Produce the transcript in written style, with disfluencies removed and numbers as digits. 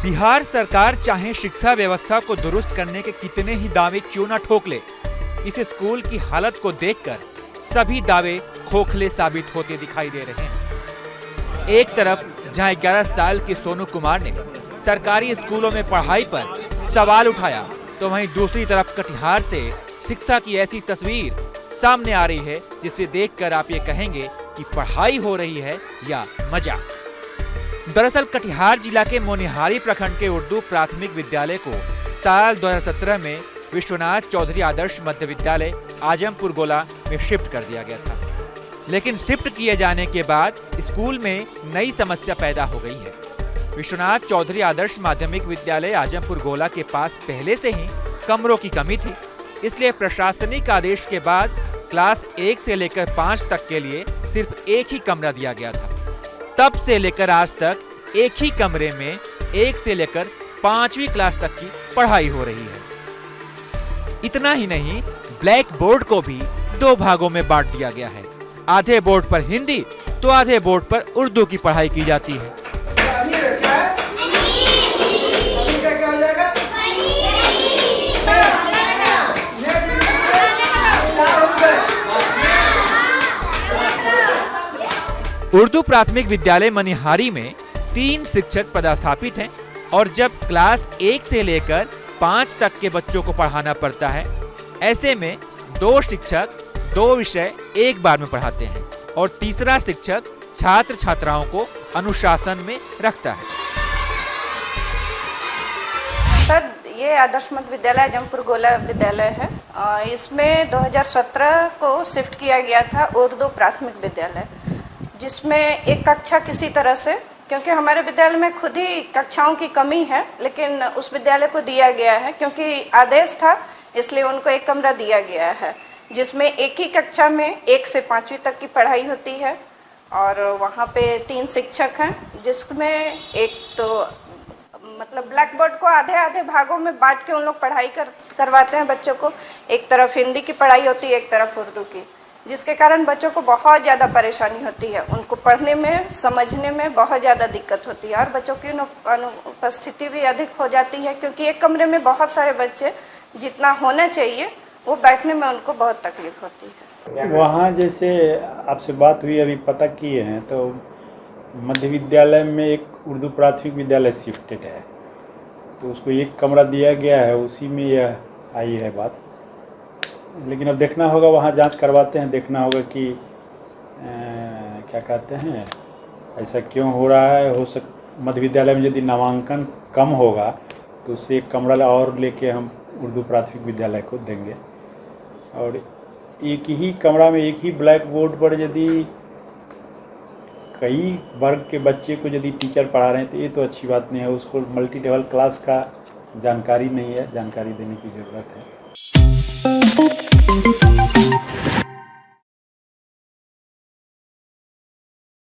बिहार सरकार चाहे शिक्षा व्यवस्था को दुरुस्त करने के कितने ही दावे क्यों न ठोक ले, इस स्कूल की हालत को देखकर सभी दावे खोखले साबित होते दिखाई दे रहे हैं। एक तरफ जहां 11 साल के सोनू कुमार ने सरकारी स्कूलों में पढ़ाई पर सवाल उठाया, तो वहीं दूसरी तरफ कटिहार से शिक्षा की ऐसी तस्वीर सामने आ रही है जिसे देखकर आप ये कहेंगे कि पढ़ाई हो रही है या मजाक। दरअसल कटिहार जिला के मोनिहारी प्रखंड के उर्दू प्राथमिक विद्यालय को साल 2017 में विश्वनाथ चौधरी आदर्श मध्य विद्यालय आजमपुर गोला में शिफ्ट कर दिया गया था। लेकिन शिफ्ट किए जाने के बाद स्कूल में नई समस्या पैदा हो गई है। विश्वनाथ चौधरी आदर्श माध्यमिक विद्यालय आजमपुर गोला के पास पहले से ही कमरों की कमी थी, इसलिए प्रशासनिक आदेश के बाद क्लास 1 से लेकर 5 तक के लिए सिर्फ एक ही कमरा दिया गया था। तब से लेकर आज तक एक ही कमरे में 1 से लेकर 5वीं क्लास तक की पढ़ाई हो रही है। इतना ही नहीं, ब्लैक बोर्ड को भी 2 भागों में बांट दिया गया है। आधे बोर्ड पर हिंदी तो आधे बोर्ड पर उर्दू की पढ़ाई की जाती है। उर्दू प्राथमिक विद्यालय मनिहारी में 3 शिक्षक पदस्थापित हैं और जब क्लास 1 से लेकर 5 तक के बच्चों को पढ़ाना पड़ता है, ऐसे में 2 शिक्षक 2 विषय एक बार में पढ़ाते हैं और तीसरा शिक्षक छात्र छात्राओं को अनुशासन में रखता है। सर, ये आदर्श मध्य विद्यालय आजमपुर गोला विद्यालय है। इसमें 2017 को शिफ्ट किया गया था उर्दू प्राथमिक विद्यालय, जिसमें एक कक्षा किसी तरह से, क्योंकि हमारे विद्यालय में खुद ही कक्षाओं की कमी है, लेकिन उस विद्यालय को दिया गया है क्योंकि आदेश था, इसलिए उनको एक कमरा दिया गया है जिसमें एक ही कक्षा में 1 से 5वीं तक की पढ़ाई होती है। और वहाँ पे 3 शिक्षक हैं, जिसमें एक तो मतलब ब्लैक बोर्ड को आधे आधे भागों में बांट के उन लोग पढ़ाई करवाते हैं बच्चों को। एक तरफ हिंदी की पढ़ाई होती है, एक तरफ उर्दू की, जिसके कारण बच्चों को बहुत ज़्यादा परेशानी होती है। उनको पढ़ने में, समझने में बहुत ज़्यादा दिक्कत होती है और बच्चों की अनुपस्थिति भी अधिक हो जाती है, क्योंकि एक कमरे में बहुत सारे बच्चे जितना होना चाहिए वो बैठने में उनको बहुत तकलीफ होती है। वहाँ जैसे आपसे बात हुई, अभी पता किए हैं, तो मध्य विद्यालय में एक उर्दू प्राथमिक विद्यालय शिफ्टेड है, तो उसको एक कमरा दिया गया है, उसी में यह आई है बात। लेकिन अब देखना होगा, वहाँ जांच करवाते हैं, देखना होगा कि क्या कहते हैं, ऐसा क्यों हो रहा है। मध्य विद्यालय में यदि नामांकन कम होगा तो उससे एक कमरा और लेके हम उर्दू प्राथमिक विद्यालय को देंगे। और एक ही कमरा में एक ही ब्लैक बोर्ड पर यदि कई वर्ग के बच्चे को यदि टीचर पढ़ा रहे हैं तो ये तो अच्छी बात नहीं है। उसको मल्टी लेवल क्लास का जानकारी नहीं है, जानकारी देने की ज़रूरत है।